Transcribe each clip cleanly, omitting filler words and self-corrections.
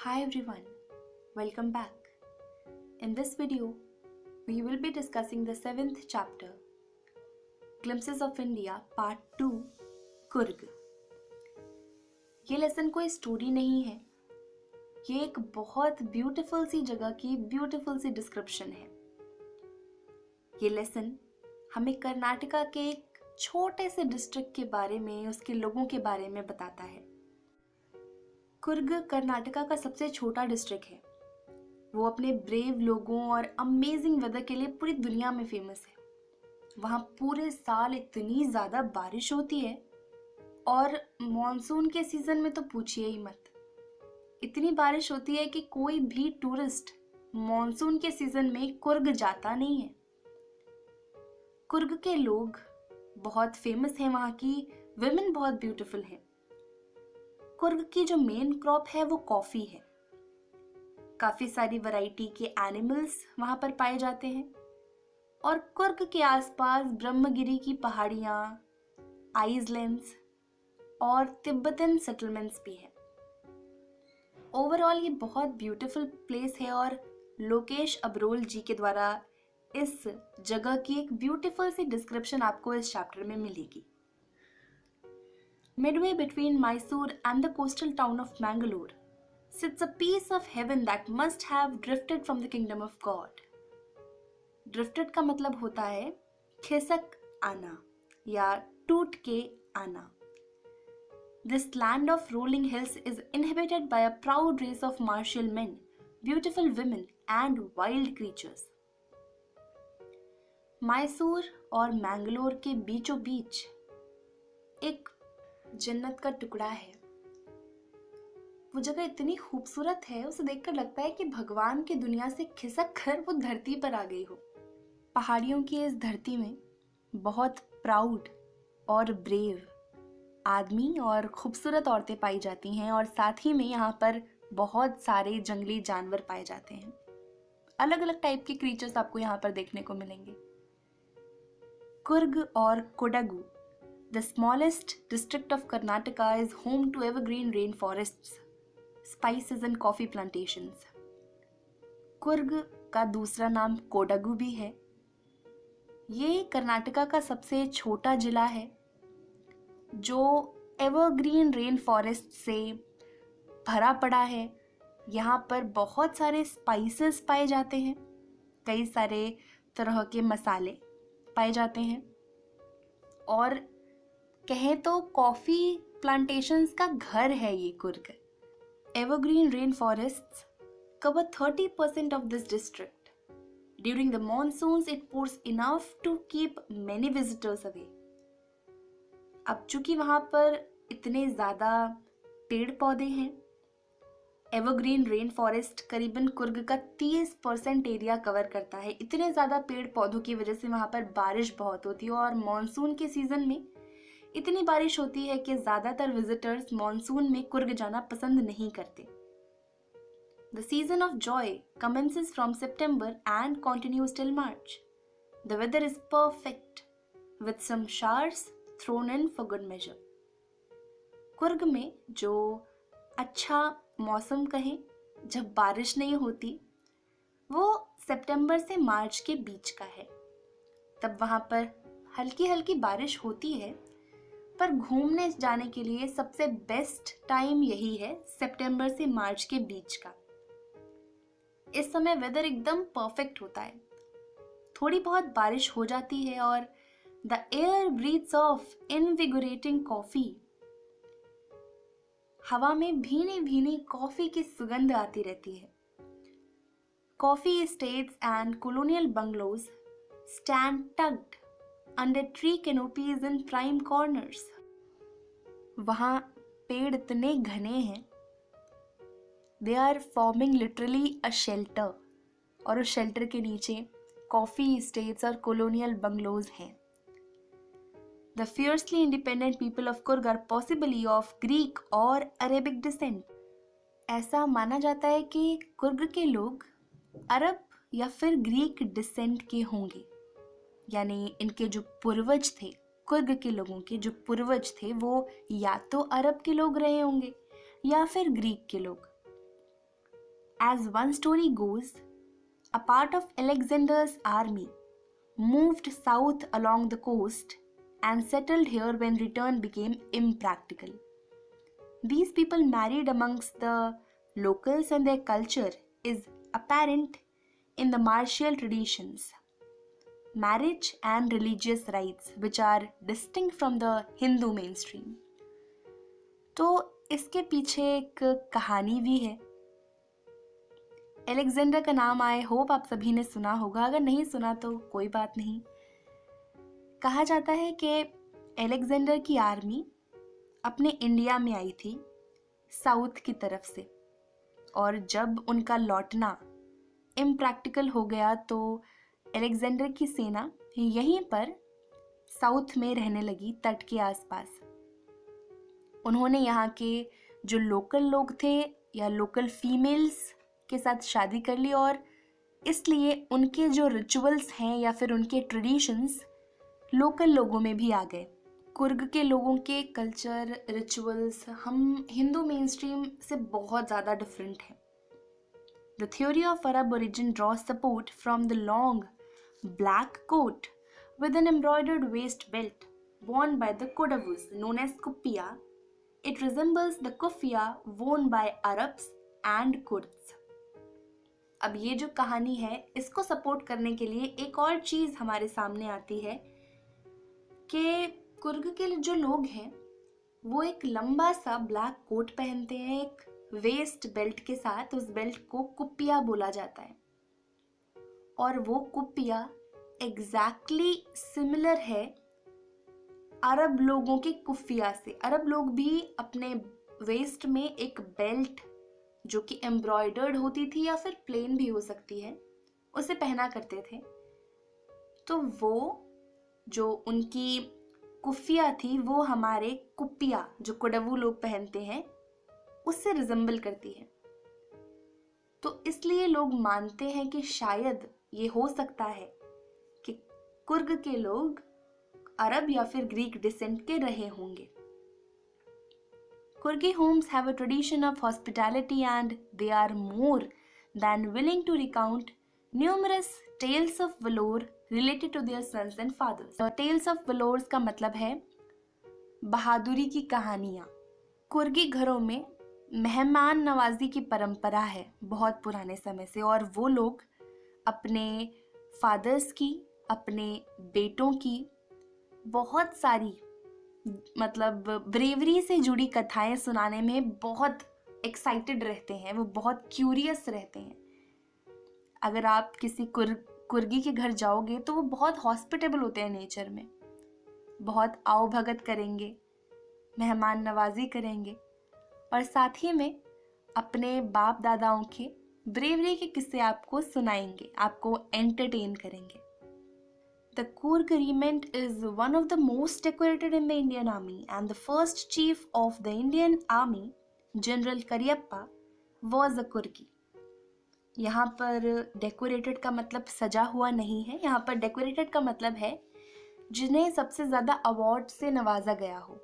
Hi everyone, welcome back. In this video, we will be discussing the 7th chapter, Glimpses of India, Part 2, Coorg. ये lesson कोई story नहीं है, ये एक बहुत ब्यूटीफुल सी जगह की ब्यूटीफुल सी डिस्क्रिप्शन है। ये लेसन हमें कर्नाटका के एक छोटे से डिस्ट्रिक्ट के बारे में, उसके लोगों के बारे में बताता है। कुर्ग कर्नाटका का सबसे छोटा डिस्ट्रिक्ट है। वो अपने ब्रेव लोगों और अमेजिंग वेदर के लिए पूरी दुनिया में फेमस है। वहाँ पूरे साल इतनी ज़्यादा बारिश होती है और मॉनसून के सीज़न में तो पूछिए ही मत। इतनी बारिश होती है कि कोई भी टूरिस्ट मॉनसून के सीज़न में कुर्ग जाता नहीं है। कुर्ग के लोग बहुत फेमस हैं, वहाँ की विमेन बहुत ब्यूटीफुल हैं। कुर्ग की जो मेन क्रॉप है वो कॉफ़ी है। काफ़ी सारी वैरायटी के एनिमल्स वहाँ पर पाए जाते हैं और कुर्ग के आसपास ब्रह्मगिरी की पहाड़ियाँ, आइसलैंड्स और तिब्बतन सेटलमेंट्स भी हैं। ओवरऑल ये बहुत ब्यूटीफुल प्लेस है और लोकेश अब्रोल जी के द्वारा इस जगह की एक ब्यूटीफुल सी डिस्क्रिप्शन आपको इस चैप्टर में मिलेगी। Midway between Mysore and the coastal town of Mangalore sits a piece of heaven that must have drifted from the kingdom of God. Drifted का मतलब होता है खिसक आना या टूट के आना। This land of rolling hills is inhabited by a proud race of martial men, beautiful women and wild creatures. Mysore और मैंगलोर के बीचों बीच एक जन्नत का टुकड़ा है। वो जगह इतनी खूबसूरत है, उसे देखकर लगता है कि भगवान की दुनिया से खिसक कर वो धरती पर आ गई हो। पहाड़ियों की इस धरती में बहुत प्राउड और ब्रेव आदमी और खूबसूरत औरतें पाई जाती हैं और साथ ही में यहाँ पर बहुत सारे जंगली जानवर पाए जाते हैं। अलग अलग टाइप के क्रीचर्स आपको यहाँ पर देखने को मिलेंगे। कुर्ग और Kodagu, the smallest district of Karnataka, is home to evergreen rainforests, spices and coffee plantations. Coorg का दूसरा नाम कोडागु भी है। ये कर्नाटका का सबसे छोटा जिला है जो एवरग्रीन रेन फॉरेस्ट से भरा पड़ा है। यहाँ पर बहुत सारे स्पाइसेस पाए जाते हैं, कई सारे तरह के मसाले पाए जाते हैं और कहें तो कॉफ़ी प्लांटेशंस का घर है ये Coorg. Evergreen rain forests cover 30% of this district. During the monsoons, it pours enough to keep many visitors away. अब चूंकि वहाँ पर इतने ज़्यादा पेड़ पौधे हैं, एवरग्रीन रेन फॉरेस्ट करीबन कुर्ग का 30% एरिया कवर करता है। इतने ज़्यादा पेड़ पौधों की वजह से वहाँ पर बारिश बहुत होती है और मॉनसून के सीज़न में इतनी बारिश होती है कि ज़्यादातर विजिटर्स मॉनसून में कुर्ग जाना पसंद नहीं करते। The season of joy commences from September and continues till March. The weather is perfect with some showers thrown in for good measure. Coorg में जो अच्छा मौसम कहें, जब बारिश नहीं होती, वो सितंबर से मार्च के बीच का है। तब वहाँ पर हल्की हल्की बारिश होती है, पर घूमने जाने के लिए सबसे बेस्ट टाइम यही है, सितंबर से मार्च के बीच का। इस समय वेदर एकदम परफेक्ट होता है। थोड़ी बहुत बारिश हो जाती है और the air breathes of invigorating coffee. हवा में भीनी भीनी कॉफी की सुगंध आती रहती है। Coffee estates and colonial bungalows stand tucked under tree canopies in prime corners. वहाँ पेड़ इतने घने हैं, they are forming literally a shelter, और उस शेल्टर के नीचे कॉफी एस्टेट्स और कॉलोनियल बंगलोज हैं। The fiercely independent people of Coorg are possibly of Greek और अरेबिक डिसेंट। ऐसा माना जाता है कि कुर्ग के लोग अरब या फिर ग्रीक डिसेंट के होंगे, यानी इनके जो पूर्वज थे, कुर्ग के लोगों के जो पूर्वज थे, वो या तो अरब के लोग रहे होंगे या फिर ग्रीक के लोग। As one story goes, a part of Alexander's army moved south along the coast and settled here when return became impractical. These people married amongst the locals and their culture is apparent in the martial traditions, marriage and religious rites which are distinct from the Hindu mainstream. तो इसके पीछे एक कहानी भी है। Alexander का नाम I hope आप सभी ने सुना होगा, अगर नहीं सुना तो कोई बात नहीं। कहा जाता है कि एलेक्जेंडर की आर्मी अपने इंडिया में आई थी साउथ की तरफ से, और जब उनका लौटना इम्प्रैक्टिकल हो गया तो एलेक्जेंडर की सेना यहीं पर साउथ में रहने लगी, तट के आसपास। उन्होंने यहाँ के जो लोकल लोग थे या लोकल फीमेल्स के साथ शादी कर ली, और इसलिए उनके जो रिचुअल्स हैं या फिर उनके ट्रेडिशंस लोकल लोगों में भी आ गए। कुर्ग के लोगों के कल्चर रिचुअल्स हम हिंदू मेनस्ट्रीम से बहुत ज़्यादा डिफरेंट हैं। The theory of Arab origin draws support from the long black coat with an embroidered waist belt worn by the Kodavus known as kufiya. It resembles the kufiya worn by Arabs and Kurds. अब ये जो कहानी है इसको support करने के लिए एक और चीज़ हमारे सामने आती है कि कुर्ग के जो लोग हैं वो एक लंबा सा ब्लैक कोट पहनते हैं, एक वेस्ट बेल्ट के साथ। उस बेल्ट को कुपिया बोला जाता है, और वो कुपिया एग्जैक्टली सिमिलर है अरब लोगों के कुफिया से। अरब लोग भी अपने वेस्ट में एक बेल्ट जो कि एम्ब्रॉयडर्ड होती थी या फिर प्लेन भी हो सकती है, उसे पहना करते थे। तो वो जो उनकी कुफिया थी वो हमारे कुपिया जो कोडवू लोग पहनते हैं उससे रिजेंबल करती है। तो इसलिए लोग मानते हैं कि शायद ये हो सकता है कि कुर्ग के लोग अरब या फिर ग्रीक डिसेंट के रहे होंगे। Kurgi homes have a tradition of hospitality and they are more than willing to recount numerous tales of valor related to their sons and fathers. Tales of valor का मतलब है बहादुरी की कहानियाँ। कुर्गी घरों में मेहमान नवाजी की परंपरा है बहुत पुराने समय से, और वो लोग अपने फादर्स की, अपने बेटों की बहुत सारी मतलब ब्रेवरी से जुड़ी कथाएं सुनाने में बहुत एक्साइटेड रहते हैं, वो बहुत क्यूरियस रहते हैं। अगर आप किसी कुर्गी के घर जाओगे तो वो बहुत हॉस्पिटेबल होते हैं नेचर में, बहुत आओ भगत करेंगे, मेहमान नवाजी करेंगे, और साथ ही में अपने बाप दादाओं के ब्रेवरी के किस्से आपको सुनाएंगे, आपको एंटरटेन करेंगे। The Kurg Regiment is one of the most decorated in the Indian Army, and the first chief of the Indian Army, General Cariappa, was a Kurgi. यहाँ पर डेकोरेटेड का मतलब सजा हुआ नहीं है, यहाँ पर डेकोरेटेड का मतलब है जिन्हें सबसे ज़्यादा अवार्ड से नवाजा गया हो।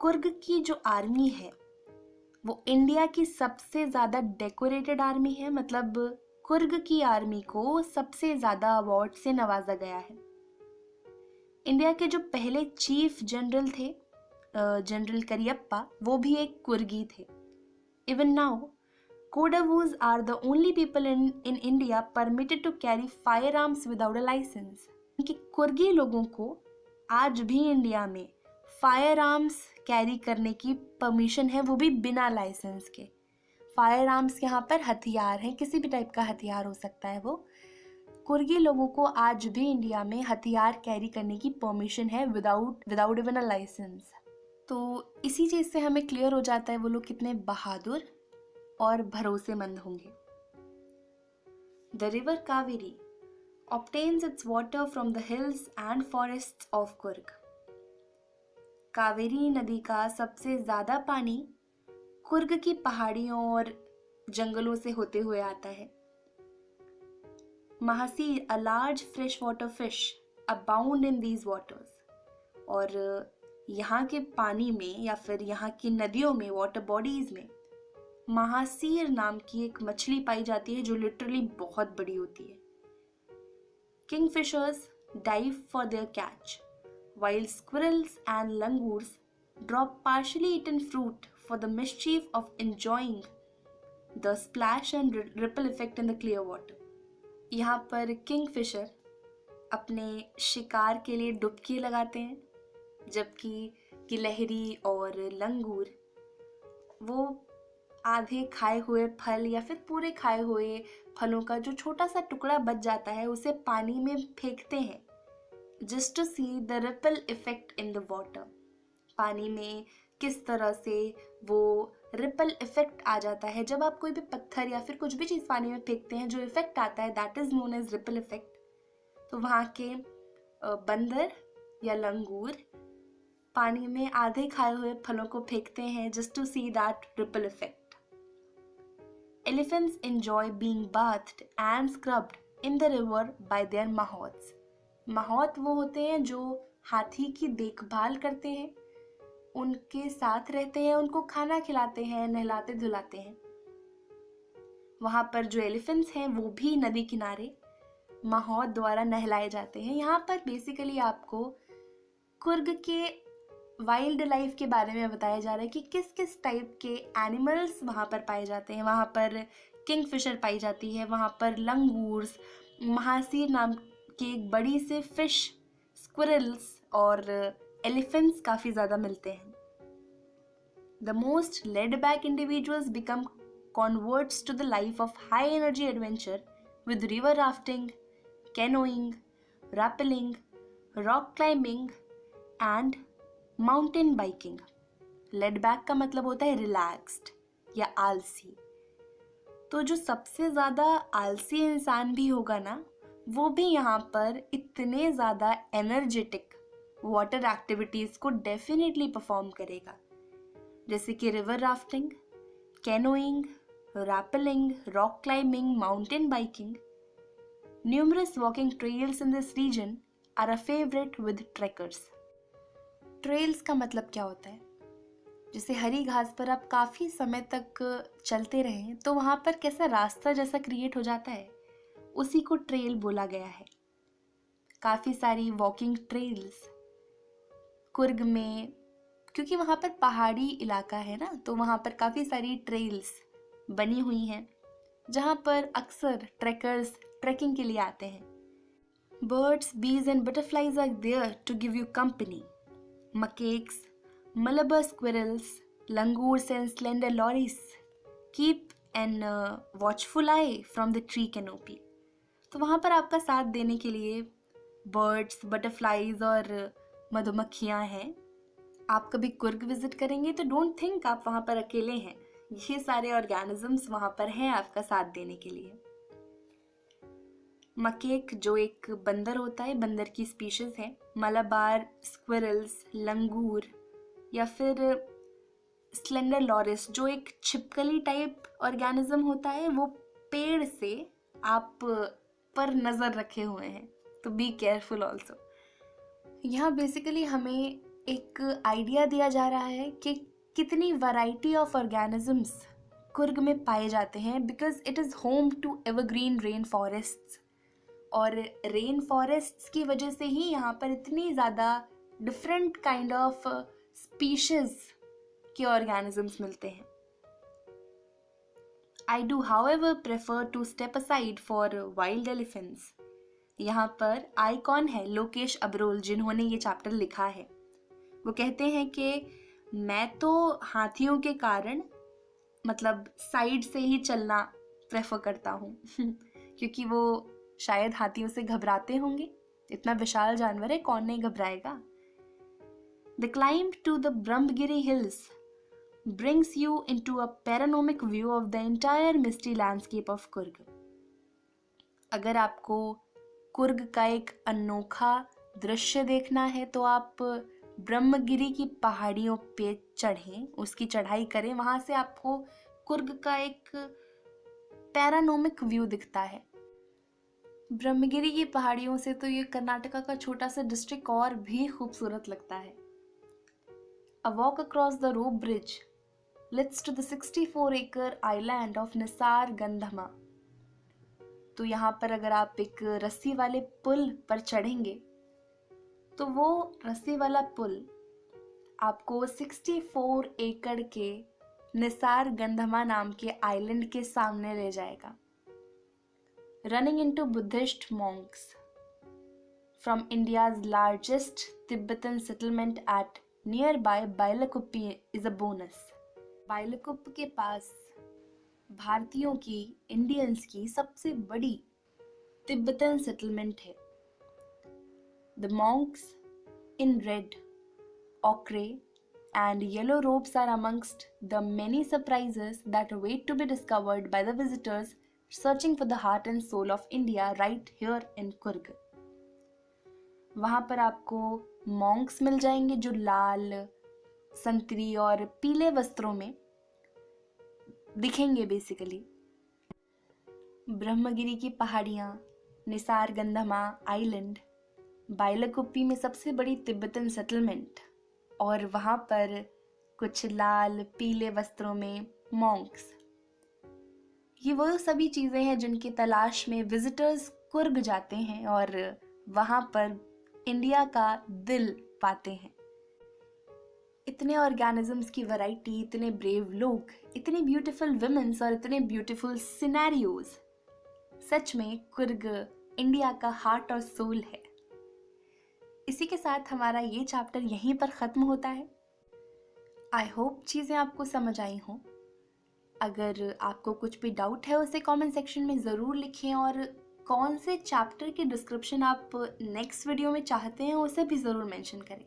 कुर्ग की जो आर्मी है वो इंडिया की सबसे ज़्यादा डेकोरेटेड आर्मी है, मतलब कुर्ग की आर्मी को सबसे ज़्यादा अवार्ड से नवाजा गया है। इंडिया के जो पहले चीफ जनरल थे जनरल करियप्पा, वो भी एक कुर्गी थे। Even now Kodavas are the only people in India permitted to carry firearms without a licence. कि कुर्गी लोगों को आज भी इंडिया में फायर आर्म्स कैरी करने की परमिशन है, वो भी बिना लाइसेंस के। फायर आर्म्स यहाँ पर हथियार हैं, किसी भी टाइप का हथियार हो सकता है वो। कुर्गी लोगों को आज भी इंडिया में हथियार कैरी करने की परमिशन है विदाउट इवन अ लाइसेंस। तो इसी चीज़ से हमें क्लियर हो जाता है वो लोग कितने बहादुर और भरोसेमंद होंगे। The river Kaveri obtains its water from the hills and forests of Kurg. Kaveri नदी का सबसे ज़्यादा पानी कुर्ग की पहाड़ियों और जंगलों से होते हुए आता है। Mahseer, a large freshwater fish, abound in these waters. और यहाँ के पानी में या फिर यहाँ की नदियों में, वाटर बॉडीज में महासीर नाम की एक मछली पाई जाती है जो लिटरली बहुत बड़ी होती है। Kingfishers dive for their catch, while squirrels and langurs drop partially eaten fruit for the mischief of enjoying the splash and ripple effect in the clear water. यहाँ पर किंगफिशर अपने शिकार के लिए डुबकी लगाते हैं, जबकि गिलहरी और लंगूर वो आधे खाए हुए फल या फिर पूरे खाए हुए फलों का जो छोटा सा टुकड़ा बच जाता है उसे पानी में फेंकते हैं, just to see the ripple effect in the water. पानी में किस तरह से वो रिपल इफेक्ट आ जाता है। जब आप कोई भी पत्थर या फिर कुछ भी चीज़ पानी में फेंकते हैं, जो इफेक्ट आता है that is known as ripple effect. तो वहाँ के बंदर या लंगूर पानी में आधे खाए हुए फलों को फेंकते हैं just to see that ripple effect. Elephants enjoy being bathed and scrubbed in the river by their mahots. माहौत वो होते हैं जो हाथी की देखभाल करते हैं, उनके साथ रहते हैं, उनको खाना खिलाते हैं, नहलाते धुलाते हैं। वहाँ पर जो एलिफेंट्स हैं वो भी नदी किनारे माहौत द्वारा नहलाए जाते हैं। यहाँ पर बेसिकली आपको कुर्ग के वाइल्ड लाइफ के बारे में बताया जा रहा है कि किस किस टाइप के एनिमल्स वहाँ पर पाए जाते हैं। वहाँ पर किंगफिशर पाई जाती है, वहाँ पर लंगूर्स, महासीर नाम की एक बड़ी से फिश, स्क्विरल्स और एलिफेंट्स काफ़ी ज़्यादा मिलते हैं। The most laid back individuals become converts to the life of high energy adventure with river rafting, canoeing, rappelling, rock climbing and mountain biking. Laid back का मतलब होता है रिलैक्स्ड या आलसी। तो जो सबसे ज़्यादा आलसी इंसान भी होगा ना, वो भी यहाँ पर इतने ज़्यादा एनर्जेटिक वाटर एक्टिविटीज़ को डेफिनेटली परफॉर्म करेगा, जैसे कि river rafting, canoeing, rappelling, rock climbing, mountain biking. Numerous walking trails in this region are a favourite with trekkers. Trails का मतलब क्या होता है? जैसे हरी घास पर आप काफ़ी समय तक चलते रहें तो वहाँ पर कैसा रास्ता जैसा क्रिएट हो जाता है, उसी को ट्रेल बोला गया है। काफ़ी सारी वॉकिंग ट्रेल्स कुर्ग में, क्योंकि वहाँ पर पहाड़ी इलाका है ना, तो वहाँ पर काफ़ी सारी ट्रेल्स बनी हुई हैं जहाँ पर अक्सर ट्रैकर्स ट्रैकिंग के लिए आते हैं। Birds, bees and butterflies are there to give you company. Macaques, Malabar squirrels, langurs and slender lories keep an watchful eye from the tree canopy. तो वहाँ पर आपका साथ देने के लिए बर्ड्स, बटरफ्लाइज और मधुमक्खियाँ हैं। आप कभी कुर्ग विजिट करेंगे तो डोंट थिंक आप वहाँ पर अकेले हैं, ये सारे ऑर्गेनिजम्स वहाँ पर हैं आपका साथ देने के लिए। मकेक जो एक बंदर होता है, बंदर की स्पीशीज है। मलाबार स्क्विरल्स, लंगूर या फिर स्लेंडर लॉरिस जो एक छिपकली टाइप ऑर्गेनिज्म होता है, वो पेड़ से आप पर नज़र रखे हुए हैं, तो बी केयरफुल ऑल्सो। यहाँ बेसिकली हमें एक आइडिया दिया जा रहा है कि कितनी वैरायटी ऑफ ऑर्गेनिजम्स कुर्ग में पाए जाते हैं, because it is home to evergreen rain forests. और रेन फॉरेस्ट्स की वजह से ही यहाँ पर इतनी ज़्यादा डिफरेंट काइंड ऑफ स्पीशीज के ऑर्गेनिजम्स मिलते हैं। I do however prefer to step aside for wild elephants. यहाँ पर आइकॉन है लोकेश अब्रोल, जिन्होंने ये चैप्टर लिखा है। वो कहते हैं कि मैं तो हाथियों के कारण मतलब साइड से ही चलना प्रेफर करता हूँ क्योंकि वो शायद हाथियों से घबराते होंगे। इतना विशाल जानवर है, कौन नहीं घबराएगा। The climb to the Brahmagiri hills brings you into a panoramic view of the entire misty landscape of Kurg. अगर आपको कुर्ग का एक अनोखा दृश्य देखना है तो आप ब्रह्मगिरी की पहाड़ियों पे चढ़ें, उसकी चढ़ाई करें। वहाँ से आपको कुर्ग का एक पैरानोमिक व्यू दिखता है। ब्रह्मगिरी की पहाड़ियों से तो ये कर्नाटका का छोटा सा डिस्ट्रिक्ट और भी खूबसूरत लगता है। A walk across the rope bridge leads to the 64-acre island of Nisargadhama. तो यहाँ पर अगर आप एक रस्सी वाले पुल पर चढ़ेंगे तो वो रस्सी वाला पुल आपको 64 एकड़ के निसार गंधमा नाम के आइलैंड के सामने ले जाएगा। Running into Buddhist monks from India's largest Tibetan settlement at nearby Bylakuppe is a bonus. Bylakuppe के पास भारतीयों की, इंडियंस की सबसे बड़ी तिब्बतन सेटलमेंट है। The monks in red, ochre and yellow robes are amongst the many surprises that wait to be discovered by the visitors searching for the heart and soul of India right here in Coorg। वहाँ पर आपको Monks मिल जाएंगे जो लाल, संतरी और पीले वस्त्रों में दिखेंगे बेसिकली। ब्रह्मगिरी की पहाड़ियाँ, निसार गंधमा आइलैंड, बाइलाकुप्पी में सबसे बड़ी तिब्बतन सेटलमेंट और वहाँ पर कुछ लाल पीले वस्त्रों में मॉन्क्स, ये वो सभी चीज़ें हैं जिनकी तलाश में विजिटर्स कुर्ग जाते हैं और वहाँ पर इंडिया का दिल पाते हैं। इतने ऑर्गेनिजम्स की वैरायटी, इतने ब्रेव लोग, इतने ब्यूटीफुल वुमेन्स और इतने ब्यूटीफुल सिनेरियोज, सच में कुर्ग इंडिया का हार्ट और सोल है। इसी के साथ हमारा ये चैप्टर यहीं पर ख़त्म होता है। आई होप चीज़ें आपको समझ आई हों। अगर आपको कुछ भी डाउट है उसे कमेंट सेक्शन में ज़रूर लिखें और कौन से चैप्टर की डिस्क्रिप्शन आप नेक्स्ट वीडियो में चाहते हैं उसे भी ज़रूर मेंशन करें।